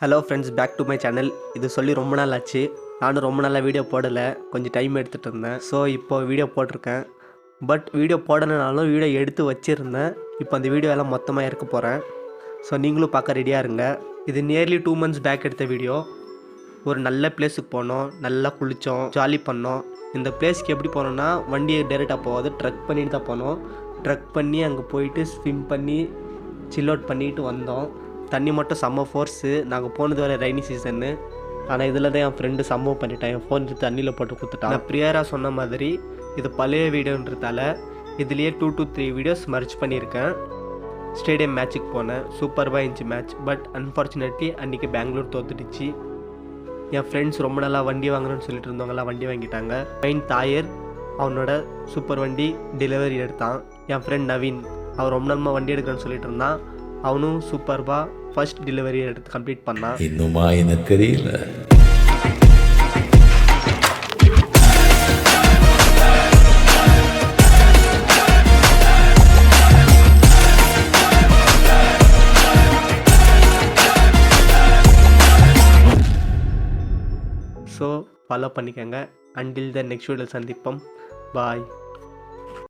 Hello friends, back to my channel. இது சொல்லி ரொம்ப நாள் ஆச்சு. நானும் ரொம்ப நாளாக வீடியோ போடலை, கொஞ்சம் டைம் எடுத்துகிட்டு இருந்தேன். ஸோ இப்போ வீடியோ போட்டிருக்கேன். பட் வீடியோ போடலைனாலும் வீடியோ எடுத்து வச்சுருந்தேன். இப்போ அந்த வீடியோ எல்லாம் மொத்தமாக இருக்க போகிறேன். ஸோ நீங்களும் பார்க்க ரெடியாக இருங்க. இது நியர்லி 2 months பேக் எடுத்த வீடியோ. ஒரு நல்ல பிளேஸுக்கு போனோம், நல்லா குளித்தோம், ஜாலி பண்ணோம். இந்த பிளேஸ்க்கு எப்படி போனோம்னா, வண்டியை டேரெக்டாக போகாது, ட்ரக் பண்ணிட்டு தான் போனோம். ட்ரக் பண்ணி அங்கே போயிட்டு ஸ்விம் பண்ணி சில் அவுட் பண்ணிட்டு வந்தோம். தண்ணி மட்டும் செம்ம ஃபோர்ஸு. நாங்கள் போனது வரை ரெய்னி சீசன்னு. ஆனால் இதில் தான் என் ஃப்ரெண்டு சம்பவம் பண்ணிட்டான். என் ஃபோன் எடுத்து தண்ணியில் போட்டு கொடுத்துட்டான். நான் ப்ரியராக சொன்ன மாதிரி இது பழைய வீடியோன்றதால இதுலேயே 2 to 3 வீடியோஸ் மர்ச் பண்ணியிருக்கேன். ஸ்டேடியம் மேட்ச்சுக்கு போனேன், சூப்பராக இருந்துச்சு மேட்ச். பட் அன்ஃபார்ச்சுனேட்லி அன்றைக்கி பெங்களூர் தோத்துடுச்சு. என் ஃப்ரெண்ட்ஸ் ரொம்ப நல்லா வண்டி வாங்கணும்னு சொல்லிட்டு இருந்தவங்களாம் வண்டி வாங்கிட்டாங்க. மெயின் தாயர் அவனோட சூப்பர் வண்டி டெலிவரி எடுத்தான். என் ஃப்ரெண்ட் நவீன் அவன் ரொம்ப நாளமாக வண்டி எடுக்கிறேன்னு சொல்லிட்டு இருந்தான். அவனும் சூப்பர்பாக ஃபர்ஸ்ட் டெலிவரி எடுத்து கம்ப்ளீட் பண்ணான். இன்னுமா எனக்கு தெரியல. ஸோ ஃபாலோ பண்ணிக்கோங்க. அண்டில் த நெக்ஸ்ட் வீடியோ சந்திப்போம். பாய்.